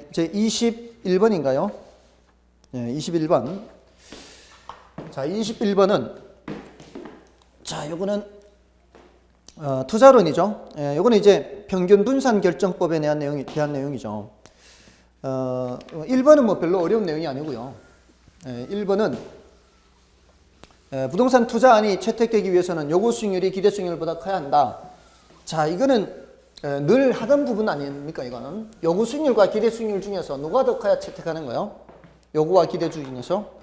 이제 21번인가요? 21번. 자, 21번은, 자, 요거는, 투자론이죠. 요거는 이제 평균 분산 결정법에 대한 내용이죠. 1번은 뭐 별로 어려운 내용이 아니고요. 1번은, 부동산 투자안이 채택되기 위해서는 요구 수익률이 기대 수익률보다 커야 한다. 자, 이거는 늘 하던 부분 아닙니까, 이거는? 요구 수익률과 기대 수익률 중에서 누가 더 커야 채택하는 거예요? 요구와 기대 중에서?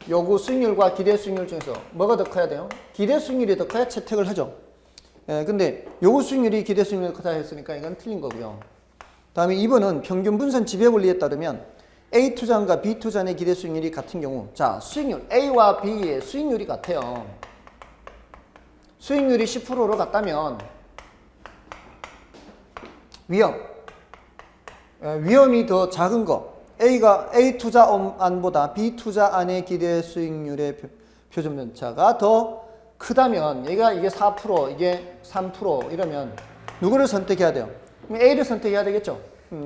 요구 수익률과 기대 수익률 중에서 뭐가 더 커야 돼요? 기대 수익률이 더 커야 채택을 하죠. 근데 요구 수익률이 기대 수익률이 크다 했으니까 이건 틀린 거고요. 다음에 2번은 평균 분산 지배 원리에 따르면 A 투자안과 B 투자안의 기대 수익률이 같은 경우, 자, 수익률 A와 B의 수익률이 같아요. 수익률이 10%로 같다면 위험이 더 작은 거, A 투자안보다 B 투자안의 기대 수익률의 표준 편차가 더 크다면, 이게 4%, 이게 3% 이러면 누구를 선택해야 돼요? A를 선택해야 되겠죠.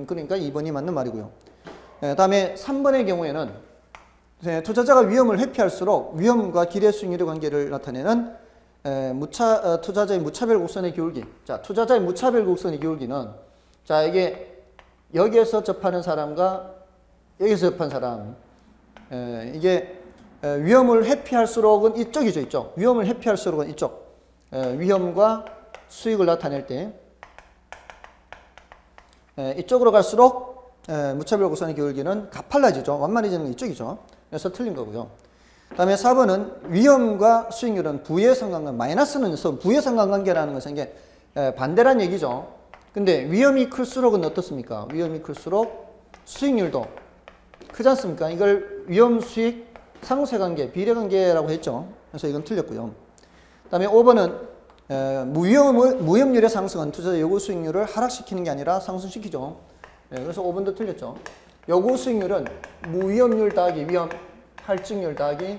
그러니까 2번이 맞는 말이고요. 다음에 3번의 경우에는 투자자가 위험을 회피할수록 위험과 기대 수익률의 관계를 나타내는 투자자의 무차별 곡선의 기울기. 자, 투자자의 무차별 곡선의 기울기는, 자, 이게 여기에서 접하는 사람과 여기서 접한 사람, 이게 위험을 회피할수록은 이쪽이죠, 이쪽. 위험을 회피할수록은 이쪽. 위험과 수익을 나타낼 때 이쪽으로 갈수록 무차별 곡선의 기울기는 가팔라지죠. 완만해지는 건 이쪽이죠. 그래서 틀린 거고요. 그 다음에 4번은 위험과 수익률은 부의 상관관, 마이너스는 부의 상관관계라는 것은 이게 반대란 얘기죠. 근데 위험이 클수록은 어떻습니까? 위험이 클수록 수익률도 크지 않습니까? 이걸 위험, 수익, 상쇄관계, 비례관계라고 했죠. 그래서 이건 틀렸고요. 그 다음에 5번은 무위험률의 상승은 투자자 요구 수익률을 하락시키는 게 아니라 상승시키죠. 그래서 5번도 틀렸죠. 요구 수익률은 무위험률 더하기 위험, 할증률 더하기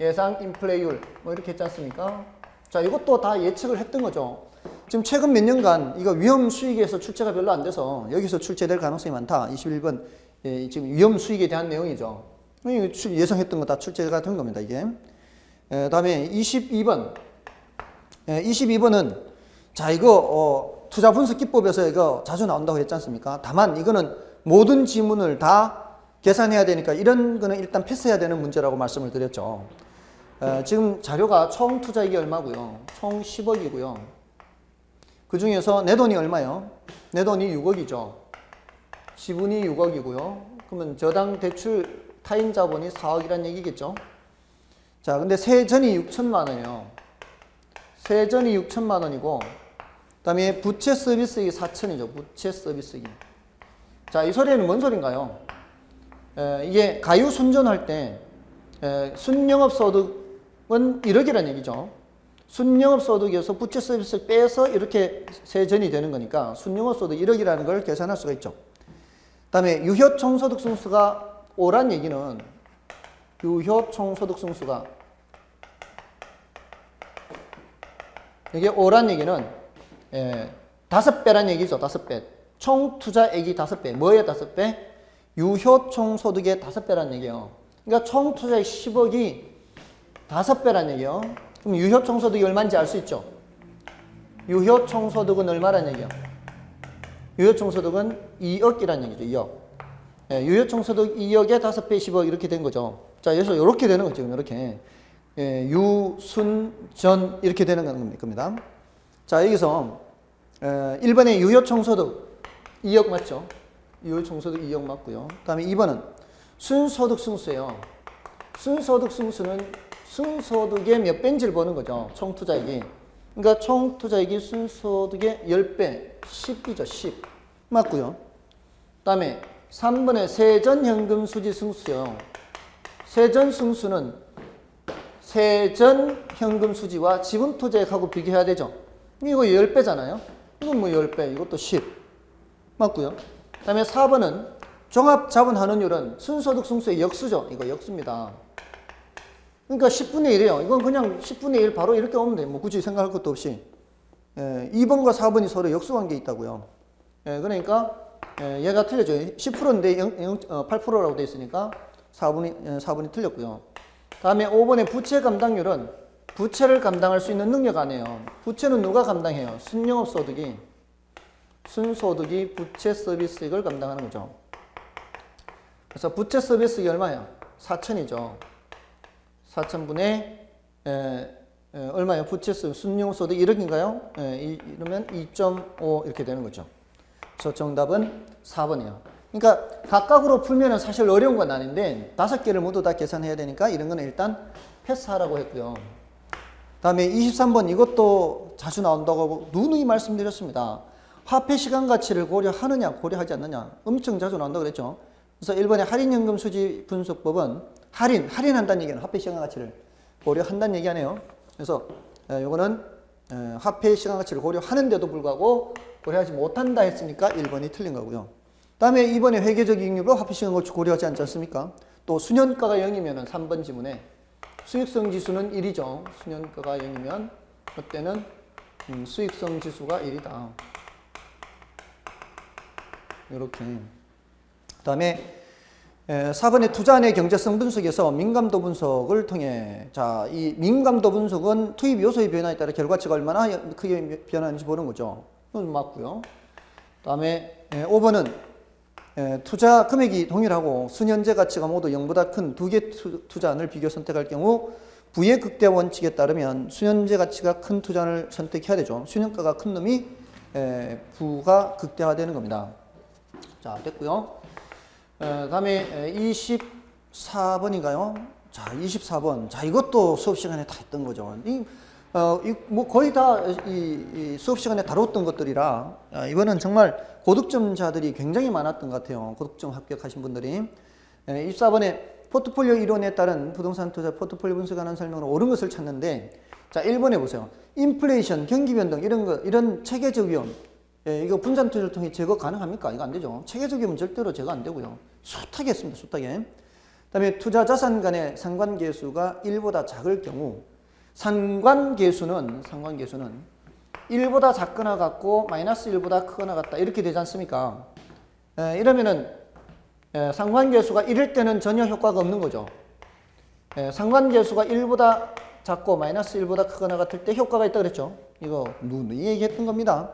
예상 인플레이율 뭐 이렇게 했지 않습니까? 자, 이것도 다 예측을 했던 거죠. 지금 최근 몇 년간 이거 위험 수익에서 출제가 별로 안 돼서 여기서 출제될 가능성이 많다. 21번 지금 위험 수익에 대한 내용이죠. 예상했던 거 다 출제가 된 겁니다, 이게. 다음에 22번. 22번은 자, 이거 투자 분석 기법에서 이거 자주 나온다고 했지 않습니까? 다만 이거는 모든 지문을 다 계산해야 되니까 이런 거는 일단 패스해야 되는 문제라고 말씀을 드렸죠. 지금 자료가 총 투자액이 얼마고요? 총 10억이고요. 그 중에서 내 돈이 얼마요? 내 돈이 6억이죠. 지분이 6억이고요. 그러면 저당 대출 타인 자본이 4억이란 얘기겠죠. 자, 근데 세전이 6천만 원이에요. 세전이 6천만 원이고, 그 다음에 부채 서비스액이 4천이죠. 부채 서비스액이. 자, 이 소리는 뭔 소린가요? 이게 가유 순전할 때 순영업소득은 1억이라는 얘기죠. 순영업소득에서 부채 서비스를 빼서 이렇게 세전이 되는 거니까 순영업소득 1억이라는 걸 계산할 수가 있죠. 그 다음에 유효총소득 승수가 5란 얘기는 유효총소득 승수가 이게 5란 얘기는 5배란 얘기죠. 5배. 총 투자액이 5배. 뭐의 5배? 유효총소득의 5배란 얘기예요. 그러니까 총 투자액 10억이 5배란 얘기예요. 그럼 유효총소득이 얼마인지 알 수 있죠? 유효총소득은 얼마란 얘기예요? 유효총소득은 2억이란 얘기죠. 2억. 유효총소득 2억에 5배 10억 이렇게 된 거죠. 자, 그래서 이렇게 되는 거죠. 이렇게. 유순전 이렇게 되는 겁니다. 자, 여기서 1번에 유효총소득 2억 맞죠? 유효총소득 2억 맞고요. 그 다음에 2번은 순소득 승수예요. 순소득 승수는 순소득의 몇 배인지를 보는 거죠. 총투자액이. 그러니까 총투자액이 순소득의 10배, 10이죠. 10. 맞고요. 그 다음에 3번에 세전현금 수지 승수요. 세전 승수는 세전현금 수지와 지분투자액하고 비교해야 되죠. 이거 10배잖아요. 이건 뭐 10배, 이것도 10. 맞고요. 그 다음에 4번은 종합자본환원율은 순소득 승수의 역수죠. 이거 역수입니다. 그러니까 10분의 1이에요. 이건 그냥 10분의 1 바로 이렇게 오면 돼요. 뭐 굳이 생각할 것도 없이. 2번과 4번이 서로 역수관계에 있다고요. 그러니까 얘가 틀려져. 10%인데 8%라고 되어 있으니까 4번이 틀렸고요. 다음에 5번의 부채 감당률은 부채를 감당할 수 있는 능력 아니에요. 부채는 누가 감당해요? 순영업소득이 부채 서비스액을 감당하는 거죠. 그래서 부채 서비스액이 얼마예요? 4천이죠. 4천분의 얼마예요? 부채 서비스 순영업소득 1억인가요? 이러면 2.5 이렇게 되는 거죠. 그래서 정답은 4번이에요. 그러니까 각각으로 풀면은 사실 어려운 건 아닌데 5개를 모두 다 계산해야 되니까 이런 거는 일단 패스하라고 했고요. 다음에 23번 이것도 자주 나온다고 누누이 말씀드렸습니다. 화폐 시간 가치를 고려하느냐 고려하지 않느냐 엄청 자주 나온다고 그랬죠. 그래서 1번의 할인연금 수지 분석법은 할인한다는 얘기는 화폐 시간 가치를 고려한다는 얘기 아니에요. 그래서 요거는 화폐 시간 가치를 고려하는데도 불구하고 고려하지 못한다 했으니까 1번이 틀린 거고요. 다음에 2번에 회계적 이익률로 화폐 시간 가치 고려하지 않지 않습니까? 또 수년가가 0이면 3번 지문에 수익성 지수는 1이죠. 수년가가 0이면 그때는 수익성 지수가 1이다. 이렇게. 다음에 4번의 투자안의 경제성 분석에서 민감도 분석을 통해 자, 이 민감도 분석은 투입 요소의 변화에 따라 결과치가 얼마나 크게 변하는지 보는 거죠. 이건 맞고요. 다음에 5번은 투자 금액이 동일하고 수년제 가치가 모두 0보다 큰 두 개 투자안을 비교 선택할 경우 부의 극대 원칙에 따르면 수년제 가치가 큰 투자안을 선택해야 되죠. 수년가가 큰 놈이 부가 극대화되는 겁니다. 자, 됐고요. 다음에 24번인가요? 자, 24번. 자, 이것도 수업 시간에 다 했던 거죠. 뭐 거의 다 이 수업 시간에 다뤘던 것들이라 이거는 정말 고득점자들이 굉장히 많았던 것 같아요. 고득점 합격하신 분들이. 24번에 포트폴리오 이론에 따른 부동산 투자 포트폴리오 분석하는 설명으로 옳은 것을 찾는데 자, 1번에 보세요. 인플레이션, 경기 변동 이런 거 이런 체계적 위험. 이거 분산 투자를 통해 제거 가능합니까? 이거 안 되죠. 체계적 위험은 절대로 제거 안 되고요. 숱하게 했습니다. 숱하게. 그다음에 투자 자산 간의 상관계수가 1보다 작을 경우 상관계수는 1보다 작거나 같고 마이너스 1보다 크거나 같다 이렇게 되지 않습니까? 이러면은 상관계수가 1일 때는 전혀 효과가 없는 거죠. 상관계수가 1보다 작고 마이너스 1보다 크거나 같을 때 효과가 있다 그랬죠. 이거 누누이 얘기했던 겁니다.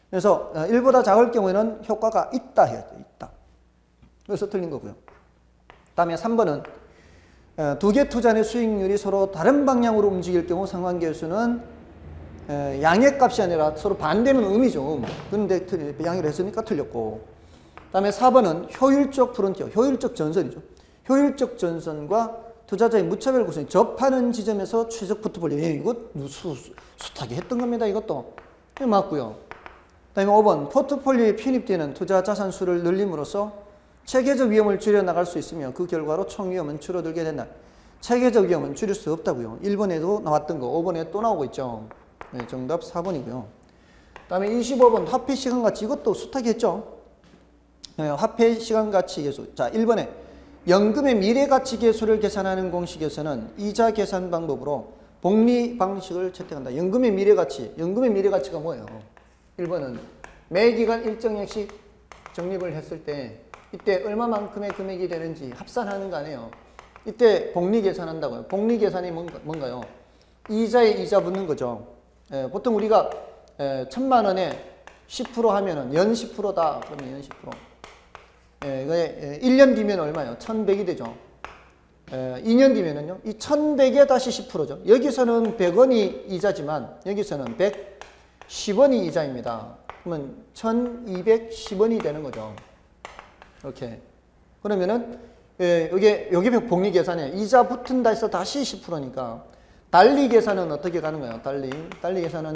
그래서 1보다 작을 경우에는 효과가 있다 해야 돼요. 있다. 그래서 틀린 거고요. 다음에 3번은 두 개 투자의 수익률이 서로 다른 방향으로 움직일 경우 상관계수는 양의 값이 아니라 서로 반대는 음이죠. 그런데 양의를 했으니까 틀렸고. 다음에 4번은 효율적 프론티어, 효율적 전선이죠. 효율적 전선과 투자자의 무차별 구성이 접하는 지점에서 최적 포트폴리오. 이거 숱하게 했던 겁니다. 이것도. 맞고요. 다음에 5번 포트폴리오에 편입되는 투자 자산 수를 늘림으로써 체계적 위험을 줄여나갈 수 있으며 그 결과로 총 위험은 줄어들게 된다. 체계적 위험은 줄일 수 없다고요. 1번에도 나왔던 거 5번에 또 나오고 있죠. 네, 정답 4번이고요. 다음에 25번 화폐 시간가치 이것도 숱하게 했죠. 네, 화폐 시간가치 계수. 자, 1번에 연금의 미래가치 계수를 계산하는 공식에서는 이자 계산 방법으로 복리 방식을 채택한다. 연금의 미래가치가 뭐예요? 1번은 매기간 일정액씩 적립을 했을 때 이때 얼마만큼의 금액이 되는지 합산하는 거 아니에요. 이때 복리 계산한다고요. 복리 계산이 뭔가요? 이자에 이자 붙는 거죠. 보통 우리가 1,000만 원에 10% 하면은 연 10%다. 그러면 연 10%. 1년 뒤면 얼마예요? 1,100이 되죠. 2년 뒤면은요. 이 1,100에 다시 10%죠. 여기서는 100원이 이자지만 여기서는 110원이 이자입니다. 그러면 1,210원이 되는 거죠. 이렇게. 그러면은 여기 복리 계산에 이자 붙은다 해서 다시 10%니까 달리 계산은 어떻게 가는 거예요? 달리 계산은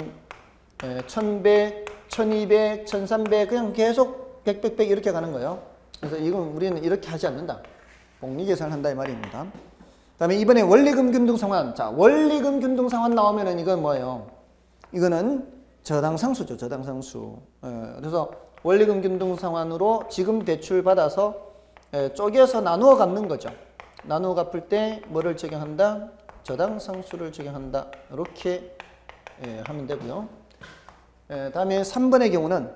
1,100, 1,200, 1,300 그냥 계속 100 이렇게 가는 거예요. 그래서 이건 우리는 이렇게 하지 않는다. 복리 계산을 한다 이 말입니다. 그다음에 이번에 원리금 균등 상환. 자, 원리금 균등 상환 나오면은 이건 뭐예요? 이거는 저당상수죠. 저당상수. 그래서 원리금 균등 상환으로 지금 대출 받아서 쪼개서 나누어 갚는 거죠. 나누어 갚을 때 뭐를 적용한다? 저당상수를 적용한다. 이렇게 하면 되고요. 다음에 3번의 경우는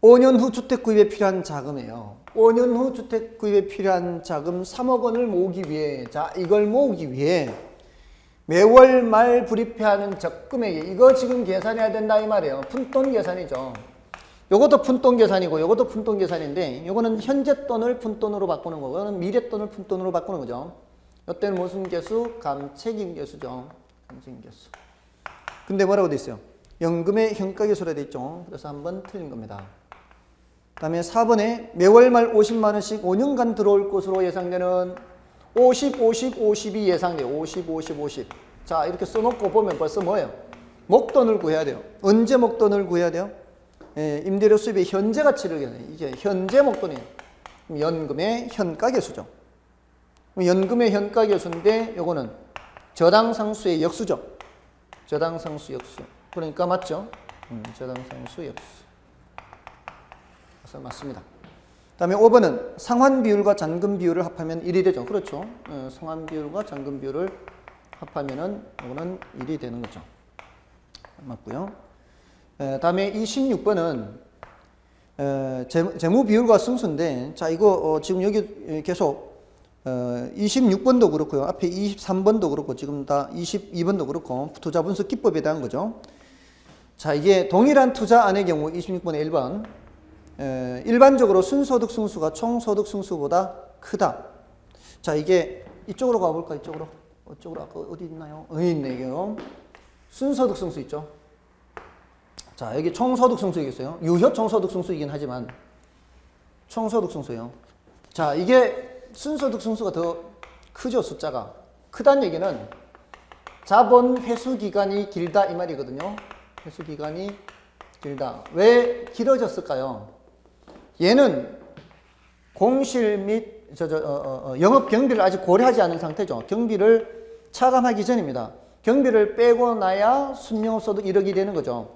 5년 후 주택 구입에 필요한 자금이에요. 5년 후 주택 구입에 필요한 자금 3억 원을 모으기 위해, 자, 이걸 모으기 위해 매월 말 불입해야 하는 적금액, 이거 지금 계산해야 된다 이 말이에요. 푼돈 계산이죠. 요것도 푼돈 계산이고 요것도 푼돈 계산인데, 요거는 현재 돈을 푼돈으로 바꾸는 거고, 요거는 미래 돈을 푼돈으로 바꾸는 거죠. 이때는 무슨 계수? 감책임 계수죠. 감책임 계수. 근데 뭐라고 돼 있어요? 연금의 현가 계수로 돼 있죠. 그래서 한번 틀린 겁니다. 다음에 4번에 매월 말 50만 원씩 5년간 들어올 것으로 예상되는 50, 50, 50이 예상돼요. 50, 50, 50. 자, 이렇게 써놓고 보면 벌써 뭐예요? 목돈을 구해야 돼요. 언제 목돈을 구해야 돼요? 임대료 수입의 현재 가치를 구해야 돼요. 이게 현재 목돈이에요. 연금의 현가 계수죠. 연금의 현가 계수인데 요거는 저당상수의 역수죠. 저당상수 역수. 그러니까 맞죠? 저당상수 역수. 그래서 맞습니다. 다음에 5번은 상환 비율과 잔금 비율을 합하면 1이 되죠. 그렇죠. 상환 비율과 잔금 비율을 합하면은 이거는 1이 되는 거죠. 맞고요. 다음에 26번은 재무 비율과 승수인데, 자, 이거 지금 여기 계속 26번도 그렇고요. 앞에 23번도 그렇고 지금 다 22번도 그렇고 투자 분석 기법에 대한 거죠. 자, 이게 동일한 투자안의 경우 26번의 1번. 일반적으로 순소득 승수가 총소득 승수보다 크다. 자, 이게 이쪽으로 가볼까? 이쪽으로. 이쪽으로 아까 어디 있나요? 여기 있네, 이게요. 순소득 승수 있죠. 자, 여기 총소득 승수이겠어요. 유효 총소득 승수이긴 하지만 총소득 승수예요. 자, 이게 순소득 승수가 더 크죠, 숫자가. 크다는 얘기는 자본 회수 기간이 길다 이 말이거든요. 회수 기간이 길다. 왜 길어졌을까요? 얘는 공실 및 영업 경비를 아직 고려하지 않은 상태죠. 경비를 차감하기 전입니다. 경비를 빼고 나야 순영업소득 1억이 되는 거죠.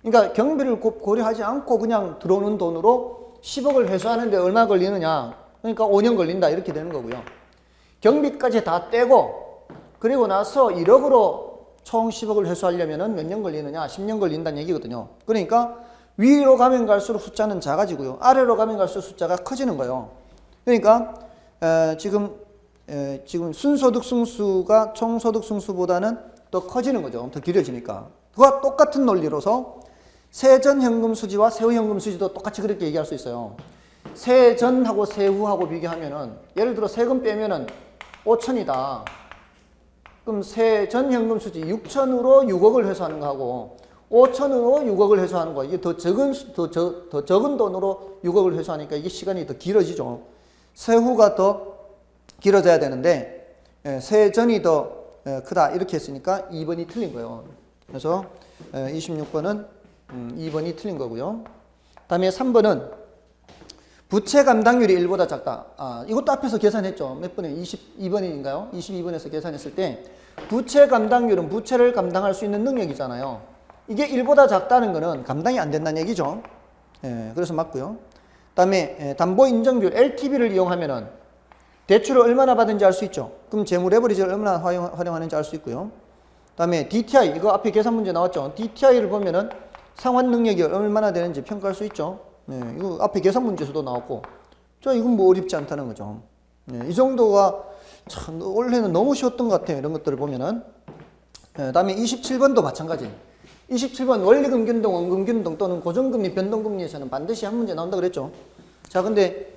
그러니까 경비를 고려하지 않고 그냥 들어오는 돈으로 10억을 회수하는데 얼마 걸리느냐? 그러니까 5년 걸린다 이렇게 되는 거고요. 경비까지 다 떼고 그리고 나서 1억으로 총 10억을 회수하려면 몇 년 걸리느냐? 10년 걸린다는 얘기거든요. 그러니까 위로 가면 갈수록 숫자는 작아지고요. 아래로 가면 갈수록 숫자가 커지는 거예요. 그러니까 지금 순소득 승수가 총소득 승수보다는 더 커지는 거죠. 더 길어지니까. 그와 똑같은 논리로서 세전현금 수지와 세후현금 수지도 똑같이 그렇게 얘기할 수 있어요. 세전하고 세후하고 비교하면은 예를 들어 세금 빼면은 5천이다. 그럼 세전현금 수지 6천으로 6억을 회수하는 거하고 5천으로 6억을 회수하는 거, 이게 더 적은 돈으로 6억을 회수하니까 이게 시간이 더 길어지죠. 세후가 더 길어져야 되는데 세전이 더 크다 이렇게 했으니까 2번이 틀린 거예요. 그래서 26번은 2번이 틀린 거고요. 다음에 3번은 부채 감당률이 1보다 작다. 이것도 앞에서 계산했죠. 몇 번에? 22번인가요? 22번에서 계산했을 때 부채 감당률은 부채를 감당할 수 있는 능력이잖아요. 이게 1보다 작다는 거는 감당이 안 된다는 얘기죠. 그래서 맞고요. 그다음에 담보 인정비율 LTV를 이용하면은 대출을 얼마나 받은지 알 수 있죠. 그럼 재무 레버리지를 얼마나 활용하는지 알 수 있고요. 그다음에 DTI 이거 앞에 계산 문제 나왔죠. DTI를 보면은 상환 능력이 얼마나 되는지 평가할 수 있죠. 이거 앞에 계산 문제에서도 나왔고, 저 이건 뭐 어렵지 않다는 거죠. 이 정도가 참 원래는 너무 쉬웠던 것 같아요. 이런 것들을 보면은. 그다음에 27번도 마찬가지. 27번 원리금 균등, 원금 균등 또는 고정금리, 변동금리에서는 반드시 한 문제 나온다 그랬죠. 자, 근데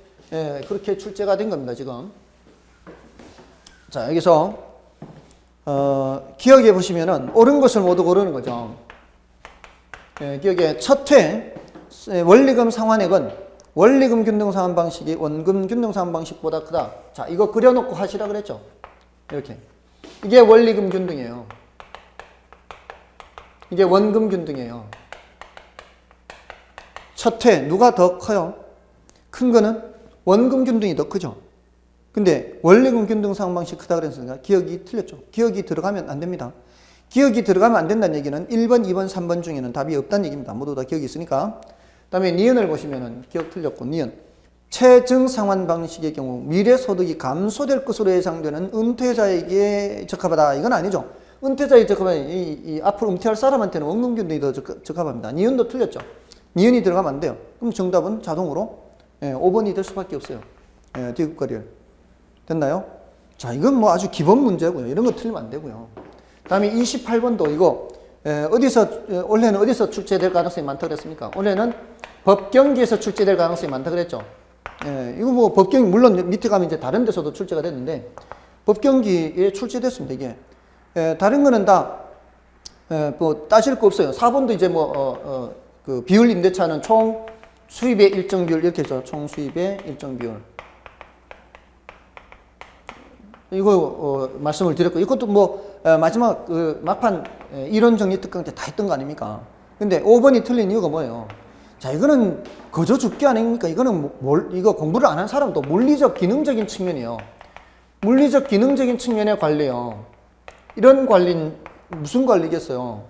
그렇게 출제가 된 겁니다, 지금. 자, 여기서 기억해 보시면은 옳은 것을 모두 고르는 거죠. 기억에 첫 회 원리금 상환액은 원리금 균등 상환 방식이 원금 균등 상환 방식보다 크다. 자, 이거 그려놓고 하시라 그랬죠. 이렇게. 이게 원리금 균등이에요. 이게 원금 균등이에요. 첫 회 누가 더 커요? 큰 거는 원금 균등이 더 크죠. 근데 원리금 균등 상환 방식 크다 그랬으니까 기억이 틀렸죠. 기억이 들어가면 안 됩니다. 기억이 들어가면 안 된다는 얘기는 1번, 2번, 3번 중에는 답이 없다는 얘기입니다. 모두 다 기억이 있으니까. 그 다음에 니은을 보시면은 기억 틀렸고, 니은. 최증 상환 방식의 경우 미래 소득이 감소될 것으로 예상되는 은퇴자에게 적합하다. 이건 아니죠. 은퇴자에 적합하면 이 앞으로 은퇴할 사람한테는 원금균등이 더 적합합니다. 니은도 틀렸죠. 니은이 들어가면 안 돼요. 그럼 정답은 자동으로 5번이 될 수밖에 없어요. D급거리를. 됐나요? 자, 이건 뭐 아주 기본 문제고요. 이런 거 틀리면 안 되고요. 다음에 28번도 이거 올해는 어디서 출제될 가능성이 많다고 그랬습니까? 올해는 법경기에서 출제될 가능성이 많다고 그랬죠. 이거 뭐 법경기 물론 밑에 가면 이제 다른 데서도 출제가 됐는데 법경기에 출제됐습니다. 이게 다른 거는 다 뭐 따질 거 없어요. 4번도 이제 그 비율 임대차는 총 수입의 일정 비율 이렇게 해서 총 수입의 일정 비율. 이거 말씀을 드렸고 이것도 뭐 마지막 그 막판 이론 정리 특강 때 다 했던 거 아닙니까? 근데 5번이 틀린 이유가 뭐예요? 자, 이거는 거저 죽기 아닙니까? 이거는 이거 공부를 안 한 사람도 물리적 기능적인 측면이에요. 물리적 기능적인 측면의 관리요. 이런 관리는 무슨 관리겠어요?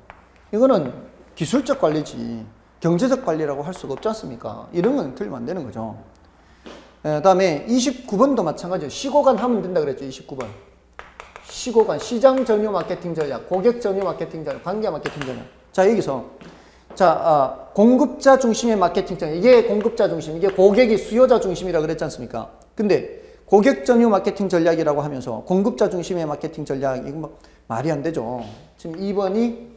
이거는 기술적 관리지 경제적 관리라고 할 수가 없지 않습니까? 이런 건 틀리면 안 되는 거죠. 다음에 29번도 마찬가지예요. 시고간 하면 된다 그랬죠. 29번. 시고간, 시장 전유 마케팅 전략, 고객 전유 마케팅 전략, 관계 마케팅 전략. 자, 여기서 공급자 중심의 마케팅 전략. 이게 공급자 중심, 이게 고객이 수요자 중심이라 그랬지 않습니까? 근데 고객 전유 마케팅 전략이라고 하면서 공급자 중심의 마케팅 전략, 이거 뭐 말이 안 되죠. 지금 2번이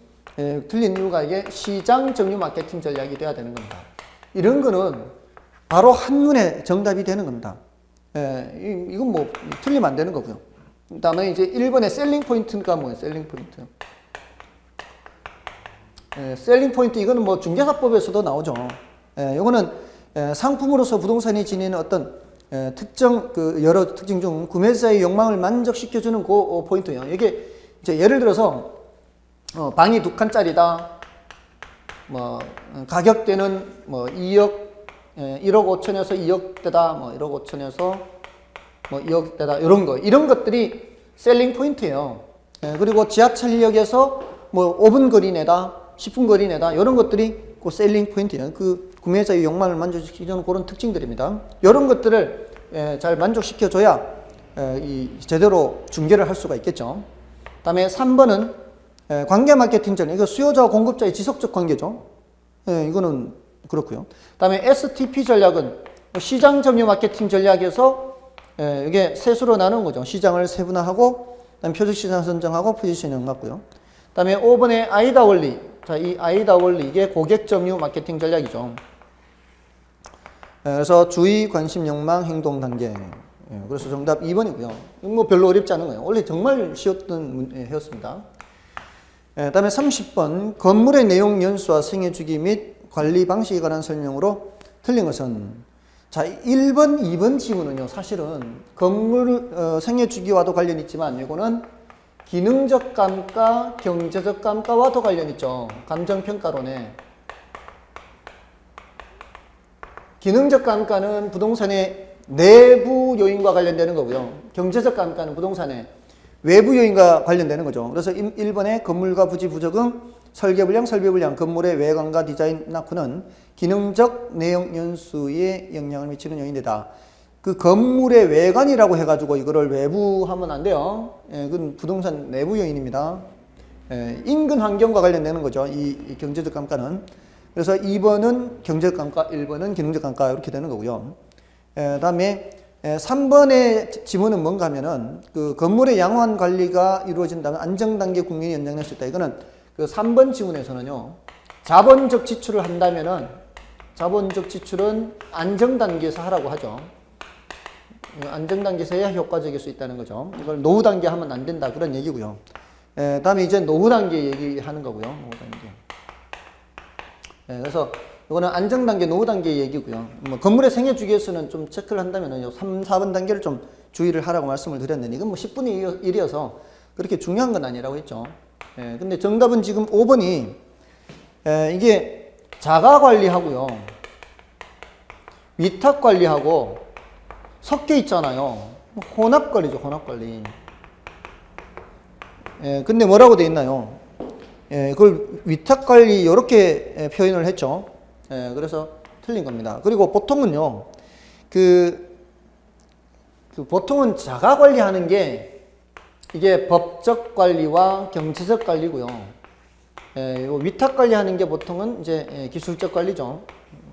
틀린 이유가 이게 시장 전유 마케팅 전략이 돼야 되는 겁니다. 이런 거는 바로 한눈에 정답이 되는 겁니다. 이건 뭐 틀리면 안 되는 거고요. 그 다음에 이제 1번의 셀링 포인트가 뭐예요? 셀링 포인트. 셀링 포인트 이거는 뭐 중개사법에서도 나오죠. 이거는 상품으로서 부동산이 지니는 어떤 특정 그 여러 특징 중 구매자의 욕망을 만족시켜주는 그 포인트예요. 이게 이제 예를 들어서 방이 2칸짜리다. 뭐 가격대는 뭐 1억 5천에서 2억대다. 뭐 1억 5천에서 뭐 2억대다. 이런 것들이 셀링 포인트예요. 그리고 지하철역에서 뭐 5분 거리 내다, 10분 거리 내다. 이런 것들이 그 셀링 포인트예요. 그 구매자의 욕망을 만족시키는 그런 특징들입니다. 이런 것들을 잘 만족시켜줘야 제대로 중개를 할 수가 있겠죠. 다음에 3번은 관계 마케팅 전략. 이거 수요자와 공급자의 지속적 관계죠. 이거는 그렇고요. 다음에 STP 전략은 시장 점유 마케팅 전략에서 이게 세수로 나누는 거죠. 시장을 세분화하고 그다음에 표적 시장 선정하고 포지셔닝 맞고요. 그다음에 5번의 아이다 원리. 자, 이 아이다 원리 이게 고객 점유 마케팅 전략이죠. 그래서 주의, 관심, 욕망, 행동 단계. 그래서 정답 2번이고요. 이거 뭐 별로 어렵지 않은 거예요. 원래 정말 쉬웠던 문제였습니다. 그다음에 30번 건물의 내용 연수와 생애 주기 및 관리 방식에 관한 설명으로 틀린 것은 자 1번, 2번 지문은요 사실은 건물 생애 주기와도 관련이 있지만 이거는 기능적 감가, 경제적 감가와도 관련 있죠. 감정평가론에 기능적 감가는 부동산의 내부 요인과 관련되는 거고요. 경제적 감가는 부동산의 외부 요인과 관련되는 거죠. 그래서 1번에 건물과 부지 부적응, 설계불량, 설비불량, 건물의 외관과 디자인 낙후는 기능적 내용 연수에 영향을 미치는 요인이다. 그 건물의 외관이라고 해가지고 이거를 외부 하면 안 돼요. 그건 부동산 내부 요인입니다. 인근 환경과 관련되는 거죠. 이 경제적 감가는. 그래서 2번은 경제적 감가, 1번은 기능적 감가 이렇게 되는 거고요. 다음에 3번의 지문은 뭔가 하면은 그 건물의 양호한 관리가 이루어진다면 안정단계 국민이 연장될 수 있다. 이거는 그 3번 지문에서는요. 자본적 지출을 한다면은 자본적 지출은 안정단계에서 하라고 하죠. 안정단계에서 해야 효과적일 수 있다는 거죠. 이걸 노후단계 하면 안 된다. 그런 얘기고요. 다음에 이제 노후단계 얘기하는 거고요. 노후단계. 그래서 이거는 안정단계, 노후단계 얘기고요. 뭐 건물의 생애주기에서는 좀 체크를 한다면 3, 4번 단계를 좀 주의를 하라고 말씀을 드렸는데 이건 뭐 10분의 1이어서 그렇게 중요한 건 아니라고 했죠. 근데 정답은 지금 5번이 이게 자가관리하고요. 위탁관리하고 섞여 있잖아요. 혼합관리죠, 혼합관리. 근데 뭐라고 돼 있나요? 그걸 위탁관리 이렇게 표현을 했죠. 그래서 틀린 겁니다. 그리고 보통은요, 보통은 자가관리하는 게 이게 법적 관리와 경제적 관리고요. 요 위탁 관리하는 게 보통은 이제 기술적 관리죠.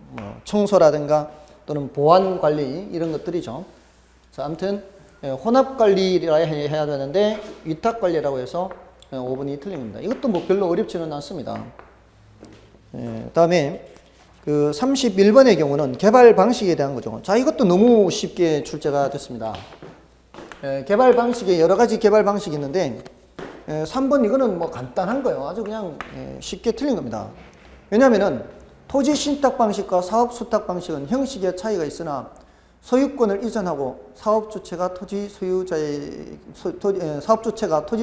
뭐 청소라든가 또는 보안 관리 이런 것들이죠. 자, 아무튼 혼합 관리라 해야 되는데 위탁 관리라고 해서 5번이 틀린 겁니다. 이것도 뭐 별로 어렵지는 않습니다. 다음에 그 31번의 경우는 개발 방식에 대한 거죠. 자, 이것도 너무 쉽게 출제가 됐습니다. 개발 방식에 여러 가지 개발 방식이 있는데 3번 이거는 뭐 간단한 거예요. 아주 그냥 쉽게 틀린 겁니다. 왜냐하면은 토지 신탁 방식과 사업 수탁 방식은 형식의 차이가 있으나 소유권을 이전하고 사업 주체가 토지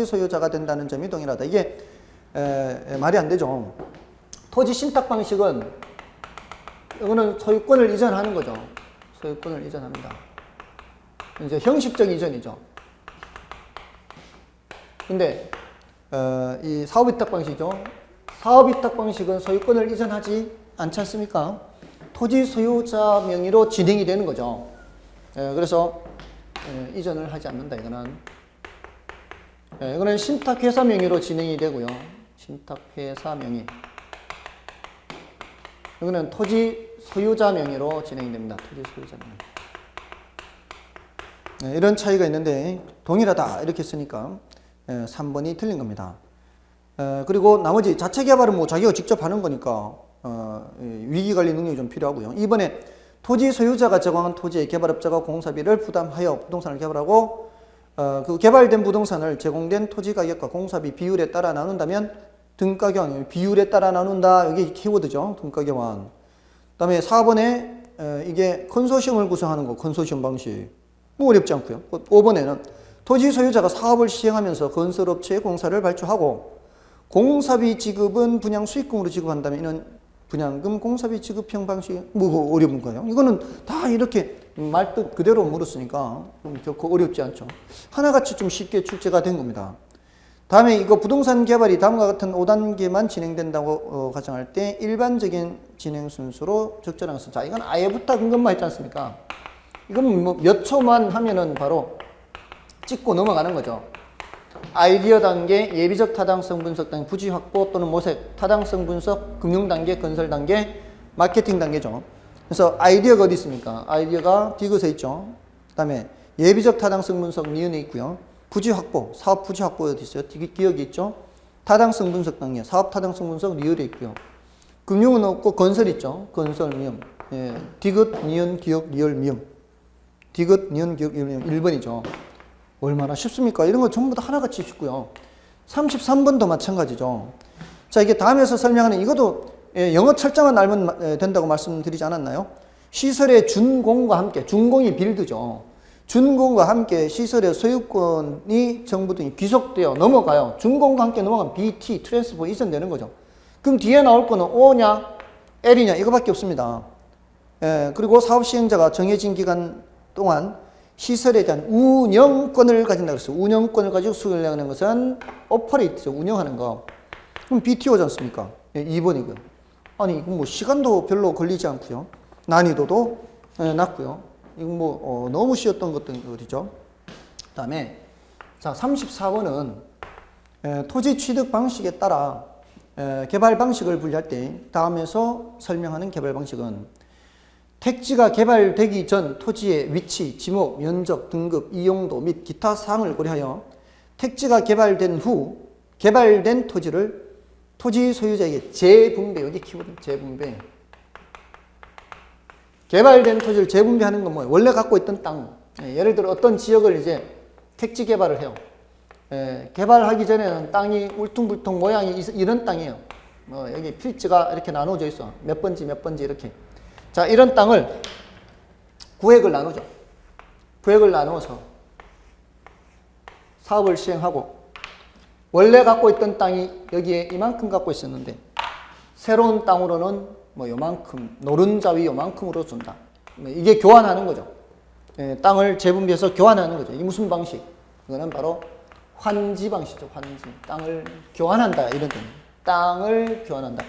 소유자가 된다는 점이 동일하다. 이게 말이 안 되죠. 토지 신탁 방식은 이거는 소유권을 이전하는 거죠. 소유권을 이전합니다. 이제 형식적 이전이죠. 근데 이 사업위탁 방식이죠. 사업위탁 방식은 소유권을 이전하지 않지 않습니까? 토지 소유자 명의로 진행이 되는 거죠. 그래서 이전을 하지 않는다. 이거는 신탁회사 명의로 진행이 되고요. 신탁회사 명의. 이거는 토지 소유자 명의로 진행이 됩니다. 토지 소유자 명의. 이런 차이가 있는데 동일하다 이렇게 쓰니까 3번이 틀린 겁니다. 그리고 나머지 자체 개발은 뭐 자기가 직접 하는 거니까 위기관리 능력이 좀 필요하고요. 이번에 토지 소유자가 제공한 토지의 개발업자가 공사비를 부담하여 부동산을 개발하고 그 개발된 부동산을 제공된 토지 가격과 공사비 비율에 따라 나눈다면 등가 교환, 비율에 따라 나눈다. 여기 키워드죠. 등가 교환. 그 다음에 4번에 이게 컨소시엄을 구성하는 거, 컨소시엄 방식. 뭐 어렵지 않고요. 5번에는 토지 소유자가 사업을 시행하면서 건설업체에 공사를 발주하고 공사비 지급은 분양 수익금으로 지급한다면 이는 분양금 공사비 지급형 방식이 뭐 어려운 거예요. 이거는 다 이렇게 말뜻 그대로 물었으니까 결코 어렵지 않죠. 하나같이 좀 쉽게 출제가 된 겁니다. 다음에 이거 부동산 개발이 다음과 같은 5단계만 진행된다고 가정할 때 일반적인 진행 순서로 적절한 것은, 자, 이건 아예부터 근것만 했지 않습니까? 이건 뭐 몇 초만 하면은 바로 찍고 넘어가는 거죠. 아이디어 단계, 예비적 타당성 분석 단계, 부지 확보 또는 모색, 타당성 분석, 금융 단계, 건설 단계, 마케팅 단계죠. 그래서 아이디어가 어디 있습니까? 아이디어가 디귿에 있죠. 그 다음에 예비적 타당성 분석 니은에 있고요. 부지 확보, 사업 부지 확보 어디 있어요? 기억이 있죠. 타당성 분석 단계, 사업 타당성 분석 리을에 있고요. 금융은 없고 건설 있죠. 건설 미음. 디귿, 니은, 기억, 리을, 미음. 디귿, 니은, 기억, 리을, 미음. 1번이죠. 얼마나 쉽습니까? 이런 거 전부 다 하나같이 쉽고요. 33번도 마찬가지죠. 자, 이게 다음에서 설명하는 이것도 영어 철자만 알면 된다고 말씀드리지 않았나요? 시설의 준공과 함께, 준공이 빌드죠. 준공과 함께 시설의 소유권이 정부 등이 귀속되어 넘어가요. 준공과 함께 넘어가면 BT, 트랜스포 이전되는 거죠. 그럼 뒤에 나올 거는 O냐, L이냐 이거밖에 없습니다. 그리고 사업 시행자가 정해진 기간 동안 시설에 대한 운영권을 가진다고 했어요. 운영권을 가지고 수익을 내는 것은 오퍼레이트죠. 운영하는 거. 그럼 BTO지 않습니까? 2번이고요. 아니, 이건 뭐 시간도 별로 걸리지 않고요. 난이도도 낮고요. 이건 뭐 너무 쉬웠던 것들이죠. 그 다음에 자 34번은 토지 취득 방식에 따라 개발 방식을 분리할 때 다음에서 설명하는 개발 방식은 택지가 개발되기 전 토지의 위치, 지목, 면적, 등급, 이용도 및 기타 사항을 고려하여 택지가 개발된 후 개발된 토지를 토지 소유자에게 재분배, 여기 키워드 재분배. 개발된 토지를 재분배하는 건 뭐예요? 원래 갖고 있던 땅. 예를 들어 어떤 지역을 이제 택지 개발을 해요. 개발하기 전에는 땅이 울퉁불퉁 모양이 이런 땅이에요. 여기 필지가 이렇게 나눠져 있어. 몇 번지 몇 번지 이렇게. 자, 이런 땅을 구획을 나누죠. 구획을 나누어서 사업을 시행하고 원래 갖고 있던 땅이 여기에 이만큼 갖고 있었는데 새로운 땅으로는 뭐 요만큼, 노른자위 요만큼으로 준다. 이게 교환하는 거죠. 땅을 재분배해서 교환하는 거죠. 이게 무슨 방식? 이거는 바로 환지 방식이죠. 환지. 땅을 교환한다. 이런 뜻. 땅을 교환한다.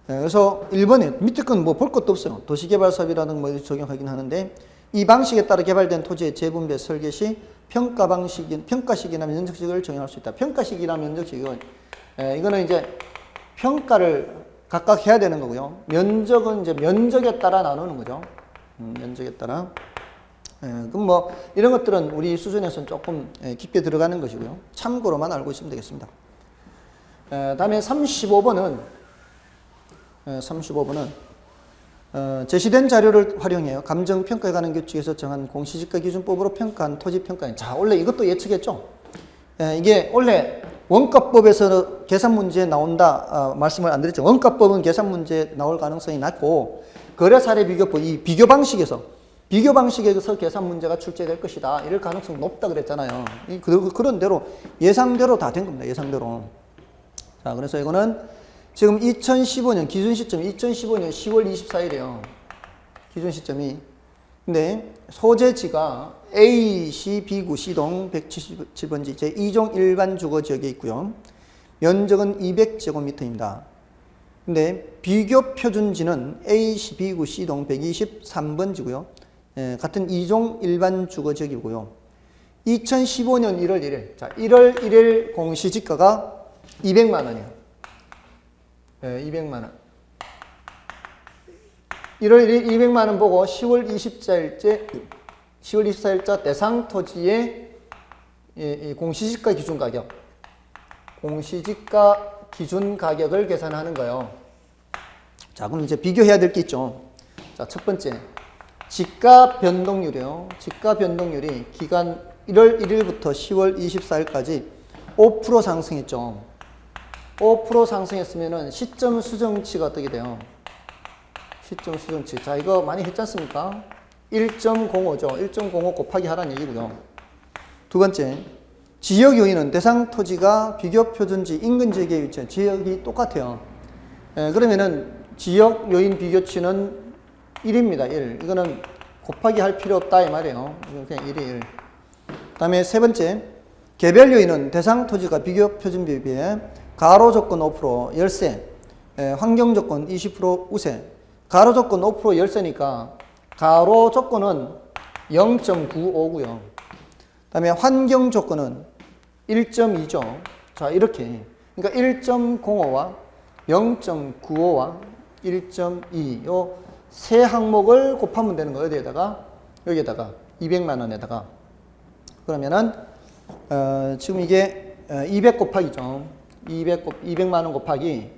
그래서 1번에 밑에 건 뭐 볼 것도 없어요. 도시개발사업이라는 뭐 적용하긴 하는데 이 방식에 따라 개발된 토지의 재분배 설계 시 평가식이나 면적식을 정의할 수 있다. 평가식이나 면적식은 이거는 이제 평가를 각각 해야 되는 거고요. 면적은 이제 면적에 따라 나누는 거죠. 면적에 따라. 그럼 뭐 이런 것들은 우리 수준에서는 조금 깊게 들어가는 것이고요. 참고로만 알고 있으면 되겠습니다. 다음에 35번은 제시된 자료를 활용해요. 감정평가에 관한 규칙에서 정한 공시지가 기준법으로 평가한 토지평가인. 자, 원래 이것도 예측했죠. 이게 원래 원가법에서 계산 문제 나온다 말씀을 안 드렸죠. 원가법은 계산 문제 나올 가능성이 낮고 거래 사례 비교법 이 비교 방식에서 계산 문제가 출제될 것이다. 이럴 가능성이 높다 그랬잖아요. 그런 대로 예상대로 다 된 겁니다. 예상대로. 자, 그래서 이거는 지금 2015년 기준 시점이 2015년 10월 24일이에요. 기준 시점이. 근데 소재지가 A시 B구 C동 177번지 제2종 일반 주거 지역에 있고요. 면적은 200제곱미터입니다. 근데 비교 표준지는 A시 B구 C동 123번지고요. 같은 2종 일반 주거 지역이고요. 2015년 1월 1일. 자, 1월 1일 공시지가가 200만 원이에요. 200만 원. 1월 1일 200만 원 보고 10월 24일자 대상 토지의 공시지가 기준 가격. 공시지가 기준 가격을 계산하는 거예요. 자, 그럼 이제 비교해야 될 게 있죠. 자, 첫 번째. 지가 변동률이요. 지가 변동률이 기간 1월 1일부터 10월 24일까지 5% 상승했죠. 5% 상승했으면은 시점 수정치가 어떻게 돼요? 시점 수정치. 자, 이거 많이 했지 않습니까? 1.05죠. 1.05 곱하기 하라는 얘기고요. 두 번째, 지역 요인은 대상 토지가 비교 표준지 인근 지역에 위치한 지역이 똑같아요. 그러면은 지역 요인 비교치는 1입니다. 1. 이거는 곱하기 할 필요 없다 이 말이에요. 그냥 1이 1. 다음에 세 번째, 개별 요인은 대상 토지가 비교 표준비에 비해 가로 조건 5% 열세, 환경 조건 20% 우세. 가로 조건 5% 열세니까 가로 조건은 0.95고요. 그다음에 환경 조건은 1.2죠. 자, 이렇게. 그러니까 1.05와 0.95와 1.2 요 세 항목을 곱하면 되는 거예요. 어디에다가? 여기에다가 200만 원에다가. 그러면은 지금 이게 200 곱하기죠. 200만 원 곱하기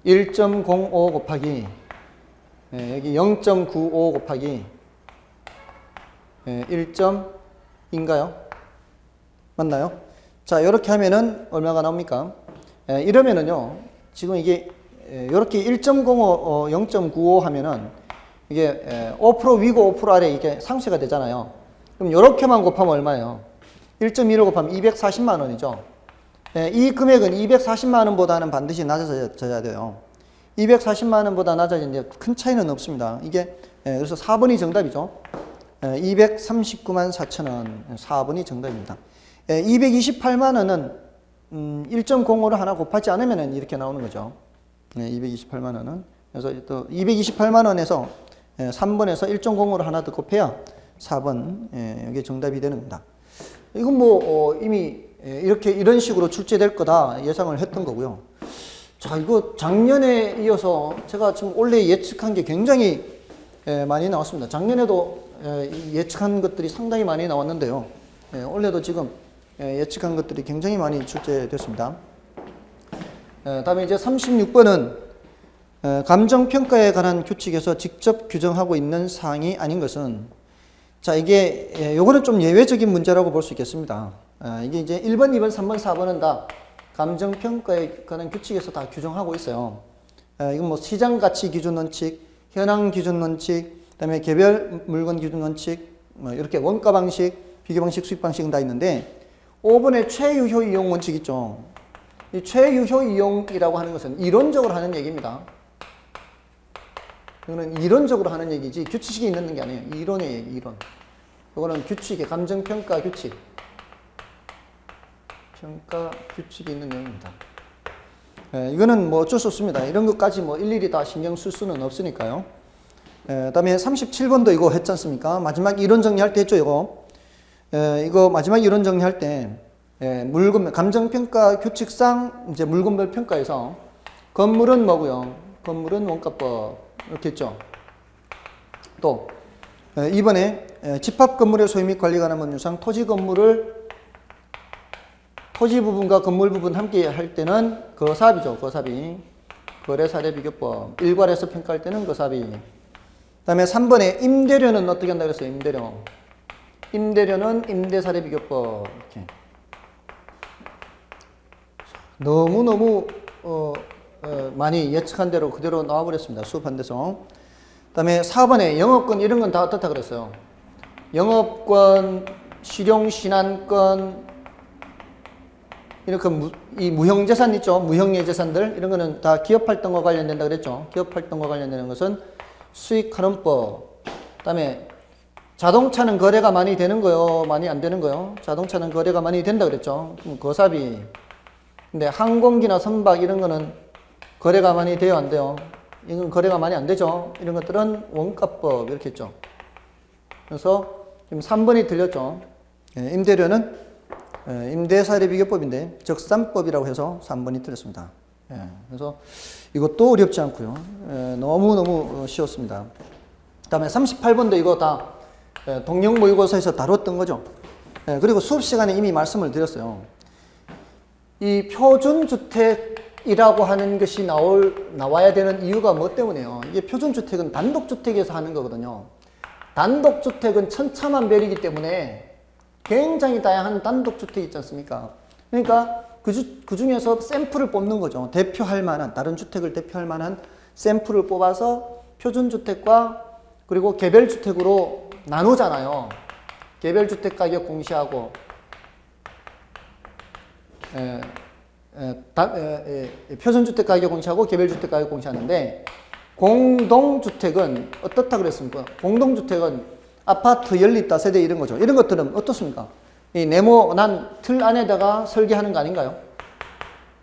1.05 곱하기 여기 0.95 곱하기 1.인가요? 맞나요? 자, 이렇게 하면은 얼마가 나옵니까? 이러면은요, 지금 이게 이렇게 1.05, 0.95 하면은 이게 5% 위고 5% 아래 이게 상쇄가 되잖아요. 그럼 이렇게만 곱하면 얼마예요? 1.1을 곱하면 240만 원이죠. 이 금액은 240만 원보다는 반드시 낮아져야 돼요. 240만 원보다 낮아지는데 큰 차이는 없습니다. 이게 그래서 4번이 정답이죠. 239만 4천 원 4번이 정답입니다. 228만 원은 1.05를 하나 곱하지 않으면 이렇게 나오는 거죠. 228만 원은. 그래서 또 228만 원에서 3번에서 1.05를 하나 더 곱해야 4번 이게 정답이 되는 겁니다. 이건 뭐 이미 이렇게 이런 식으로 출제될 거다 예상을 했던 거고요. 자, 이거 작년에 이어서 제가 지금 올해 예측한 게 굉장히 많이 나왔습니다. 작년에도 예측한 것들이 상당히 많이 나왔는데요. 올해도 지금 예측한 것들이 굉장히 많이 출제됐습니다. 다음에 이제 36번은 감정평가에 관한 규칙에서 직접 규정하고 있는 사항이 아닌 것은, 자, 이게 요거는 좀 예외적인 문제라고 볼 수 있겠습니다. 이게 이제 1번, 2번, 3번, 4번은 다 감정평가에 관한 규칙에서 다 규정하고 있어요. 이건 뭐 시장가치 기준 원칙, 현황 기준 원칙, 그다음에 개별 물건 기준 원칙, 뭐 이렇게 원가 방식, 비교 방식, 수익 방식은 다 있는데 5번에 최유효 이용 원칙 있죠. 이 최유효 이용이라고 하는 것은 이론적으로 하는 얘기입니다. 이거는 이론적으로 하는 얘기지 규칙이 있는 게 아니에요. 이론의 얘기, 이론. 이거는 규칙의 감정평가 규칙. 평가 규칙이 있는 내용입니다. 이거는 뭐 어쩔 수 없습니다. 이런 것까지 뭐 일일이 다 신경 쓸 수는 없으니까요. 그다음에 37번도 이거 했지 않습니까? 마지막 이론 정리할 때 했죠, 이거. 이거 마지막 이론 정리할 때 물건 감정평가 규칙상 이제 물건별 평가에서 건물은 뭐고요? 건물은 원가법 이렇게 했죠. 또 이번에 집합 건물의 소유 및 관리에 관한 법률상 토지 건물을 토지 부분과 건물 부분 함께 할 때는 거사비죠. 거사비. 거래사례 비교법. 일괄해서 평가할 때는 거사비. 그 다음에 3번에 임대료는 어떻게 한다 그랬어요? 임대료. 임대료는 임대사례 비교법. 이렇게. 너무너무 많이 예측한 대로 그대로 나와버렸습니다. 수업한 데서. 그 다음에 4번에 영업권 이런 건 다 어떻다 그랬어요? 영업권, 실용신안권, 이렇게 이 무형재산 있죠? 무형예재산들 이런 거는 다 기업활동과 관련된다 그랬죠? 기업활동과 관련되는 것은 수익환원법. 그 다음에 자동차는 거래가 많이 되는 거요? 많이 안 되는 거요? 자동차는 거래가 많이 된다 그랬죠? 그럼 거사비. 근데 항공기나 선박 이런 거는 거래가 많이 돼요? 안 돼요? 이건 거래가 많이 안 되죠? 이런 것들은 원가법 이렇게 했죠. 그래서 지금 3번이 틀렸죠? 임대료는 임대사례 비교법인데 적산법이라고 해서 3번이 틀렸습니다. 그래서 이것도 어렵지 않고요. 너무너무 쉬웠습니다. 그 다음에 38번도 이거 다 동영 모의고사에서 다뤘던 거죠. 그리고 수업 시간에 이미 말씀을 드렸어요. 이 표준주택이라고 하는 것이 나와야 되는 이유가 뭐 때문에요? 이게 표준주택은 단독주택에서 하는 거거든요. 단독주택은 천차만별이기 때문에 굉장히 다양한 단독주택이 있지 않습니까? 그러니까 그 중에서 샘플을 뽑는 거죠. 대표할 만한, 다른 주택을 대표할 만한 샘플을 뽑아서 표준주택과 그리고 개별주택으로 나누잖아요. 개별주택 가격 공시하고, 표준주택 가격 공시하고 개별주택 가격 공시하는데, 공동주택은 어떻다 그랬습니까? 공동주택은 아파트 연립 다세대 이런 거죠. 이런 것들은 어떻습니까? 이 네모난 틀 안에다가 설계하는 거 아닌가요?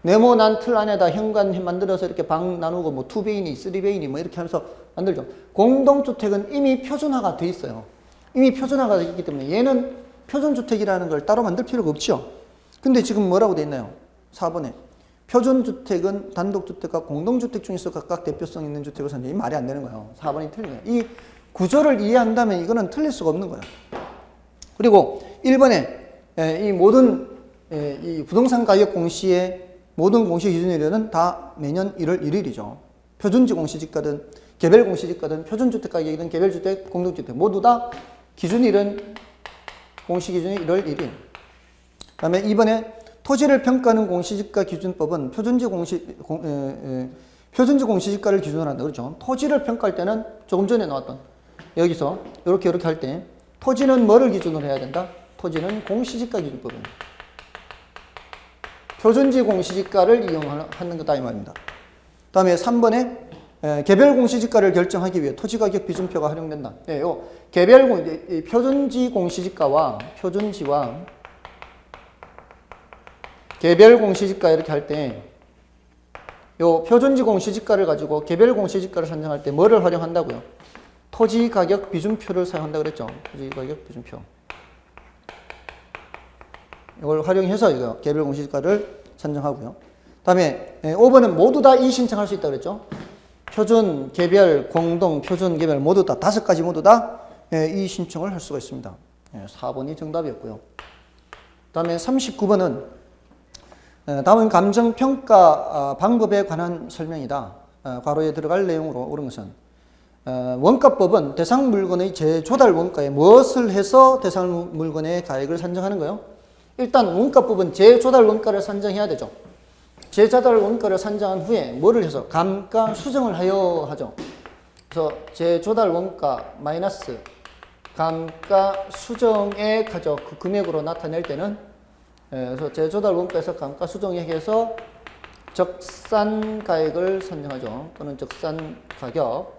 네모난 틀 안에다 현관 만들어서 이렇게 방 나누고 뭐 2베이니, 3베이니 뭐 이렇게 하면서 만들죠. 공동주택은 이미 표준화가 돼 있어요. 이미 표준화가 되어 있기 때문에 얘는 표준주택이라는 걸 따로 만들 필요가 없죠. 근데 지금 뭐라고 돼 있나요? 4번에. 표준주택은 단독주택과 공동주택 중에서 각각 대표성 있는 주택을 선정이 말이 안 되는 거예요. 4번이 틀린 거예요. 이 구조를 이해한다면 이거는 틀릴 수가 없는 거예요. 그리고 1번에 이 모든 이 부동산 가격 공시의 모든 공시 기준일은 다 매년 1월 1일이죠. 표준지 공시지가든 개별 공시지가든 표준주택 가격이든 개별주택, 공동주택 모두 다 기준일은 공시 기준이 1월 1일. 그 다음에 2번에 토지를 평가하는 공시지가 기준법은 표준지 공시지가를 기준으로 한다. 그렇죠. 토지를 평가할 때는 조금 전에 나왔던 여기서 이렇게 할 때 토지는 뭐를 기준으로 해야 된다? 토지는 공시지가 기준법입니다. 표준지 공시지가를 이용하는 거다 이 말입니다. 다음에 3번에 개별 공시지가를 결정하기 위해 토지가격 비준표가 활용된다. 네, 요 표준지 공시지가와 개별 공시지가 이렇게 할 때 요 표준지 공시지가를 가지고 개별 공시지가를 산정할 때 뭐를 활용한다고요? 토지 가격 비준표를 사용한다 그랬죠. 토지 가격 비준표. 이걸 활용해서 이거 개별 공시지가를 산정하고요. 다음에 5번은 모두 다 이 신청할 수 있다 그랬죠. 표준, 개별, 공동, 표준, 개별 모두 다 5가지 모두 다 이 신청을 할 수가 있습니다. 4번이 정답이었고요. 다음에 39번은 다음은 감정평가 방법에 관한 설명이다. 괄호에 들어갈 내용으로 옳은 것은 원가법은 대상 물건의 재조달 원가에 무엇을 해서 대상 물건의 가액을 산정하는 거예요? 일단 원가법은 재조달 원가를 산정해야 되죠. 재조달 원가를 산정한 후에 뭐를 해서 감가 수정을 하여 하죠. 그래서 재조달 원가 마이너스 감가 수정액 하죠. 그 금액으로 나타낼 때는 그래서 재조달 원가에서 감가 수정액에서 적산 가액을 산정하죠. 또는 적산 가격.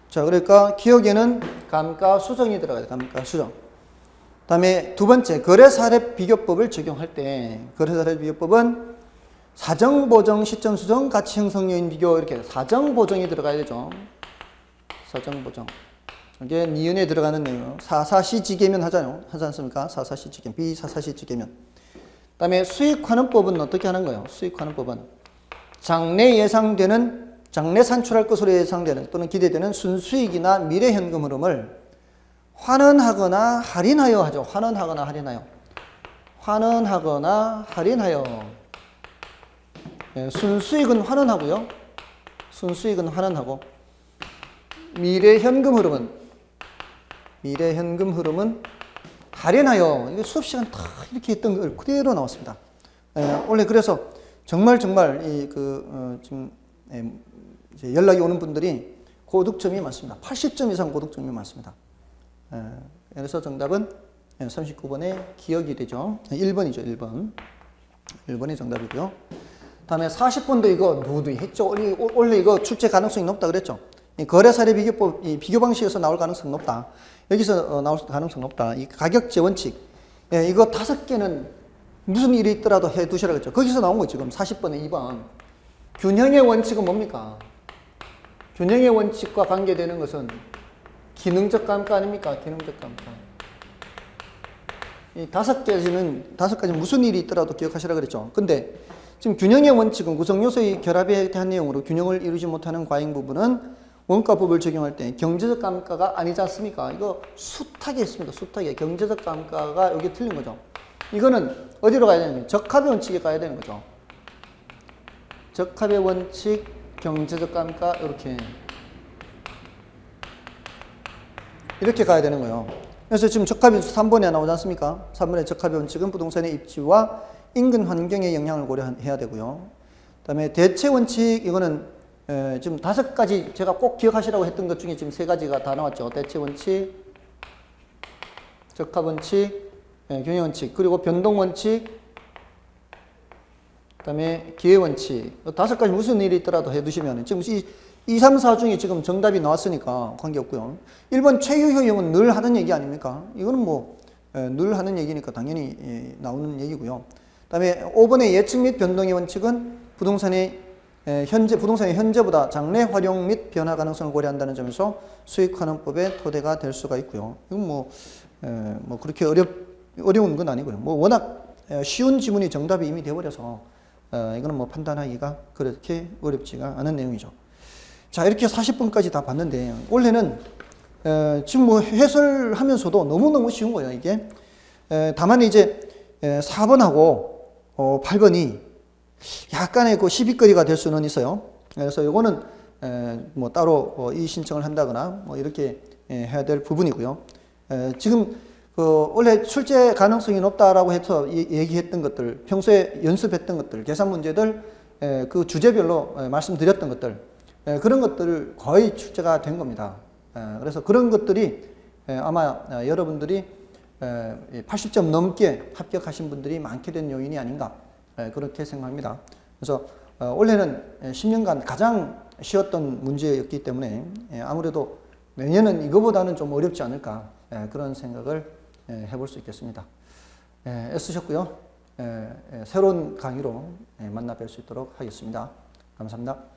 자, 그러니까 기억에는 감가 수정이 들어가요. 감가 수정. 다음에 두 번째, 거래사례 비교법을 적용할 때 거래사례 비교법은 사정, 보정, 시점 수정, 가치 형성 요인 비교 이렇게 사정, 보정이 들어가야 되죠. 사정, 보정. 이게 니은에 들어가는 내용. 사사시지계면 하지 않습니까? 사사시지계면, 비사사시지계면. 그 다음에 수익환원법은 어떻게 하는 거예요? 수익환원법은 장래 예상되는, 장래 산출할 것으로 예상되는 또는 기대되는 순수익이나 미래 현금 흐름을 환원하거나 할인하여 하죠. 환원하거나 할인하여. 환원하거나 할인하여. 예, 순수익은 환원하고요. 순수익은 환원하고. 미래 현금 흐름은 할인하여. 이게 수업 시간 다 이렇게 했던 걸 그대로 나왔습니다. 원래 그래서 정말 지금 이제 연락이 오는 분들이 고득점이 많습니다. 80점 이상 고득점이 많습니다. 그래서 정답은 39번의 기억이 되죠. 1번이죠. 1번이 정답이고요. 다음에 40번도 이거 누구도 했죠. 원래 이거 출제 가능성이 높다 그랬죠. 거래사례 비교법, 비교 방식에서 나올 가능성이 높다. 여기서 나올 가능성이 높다. 이 가격제 원칙. 이거 5개는 무슨 일이 있더라도 해 두시라 그랬죠. 거기서 나온 거 지금 40번에 2번. 균형의 원칙은 뭡니까? 균형의 원칙과 관계되는 것은 기능적 감가 아닙니까? 기능적 감가. 이 5가지는 무슨 일이 있더라도 기억하시라 그랬죠. 근데 지금 균형의 원칙은 구성 요소의 결합에 대한 내용으로 균형을 이루지 못하는 과잉 부분은 원가법을 적용할 때 경제적 감가가 아니지 않습니까? 이거 숱하게 했습니다. 숱하게. 경제적 감가가 여기 틀린 거죠. 이거는 어디로 가야 되냐면 적합의 원칙에 가야 되는 거죠. 적합의 원칙, 경제적 감가 이렇게 가야 되는 거예요. 그래서 지금 적합의 3번에 나오지 않습니까? 3번의 적합의 원칙은 부동산의 입지와 인근 환경에 영향을 고려해야 되고요. 그 다음에 대체 원칙, 이거는 지금 5가지 제가 꼭 기억하시라고 했던 것 중에 지금 3가지가 다 나왔죠. 대체 원칙, 적합 원칙, 균형 원칙, 그리고 변동 원칙, 그 다음에 기회 원칙. 5가지 무슨 일이 있더라도 해두시면 지금 2, 3, 4 중에 지금 정답이 나왔으니까 관계없고요. 1번 최유효형은 늘 하는 얘기 아닙니까? 이거는 뭐 늘 하는 얘기니까 당연히 나오는 얘기고요. 그 다음에 5번의 예측 및 변동의 원칙은 부동산의 현재보다 장래 활용 및 변화 가능성을 고려한다는 점에서 수익환원법의 토대가 될 수가 있고요. 이건 뭐 그렇게 어려운 건 아니고요. 뭐 워낙 쉬운 지문이 정답이 이미 되어버려서 이거는 뭐 판단하기가 그렇게 어렵지가 않은 내용이죠. 자, 이렇게 40번까지 다 봤는데 원래는 지금 뭐 해설하면서도 너무너무 쉬운 거예요, 이게. 다만 이제 4번하고 8번이 약간의 그 시비거리가 될 수는 있어요. 그래서 이거는 뭐 따로 이 신청을 한다거나 뭐 이렇게 해야 될 부분이고요. 지금 원래 출제 가능성이 높다라고 해서 얘기했던 것들, 평소에 연습했던 것들, 계산 문제들, 그 주제별로 말씀드렸던 것들, 그런 것들 거의 출제가 된 겁니다. 그래서 그런 것들이 아마 여러분들이 80점 넘게 합격하신 분들이 많게 된 요인이 아닌가 그렇게 생각합니다. 그래서 올해는 10년간 가장 쉬웠던 문제였기 때문에 아무래도 내년은 이거보다는 좀 어렵지 않을까 그런 생각을 해볼 수 있겠습니다. 애쓰셨고요. 새로운 강의로 만나 뵐 수 있도록 하겠습니다. 감사합니다.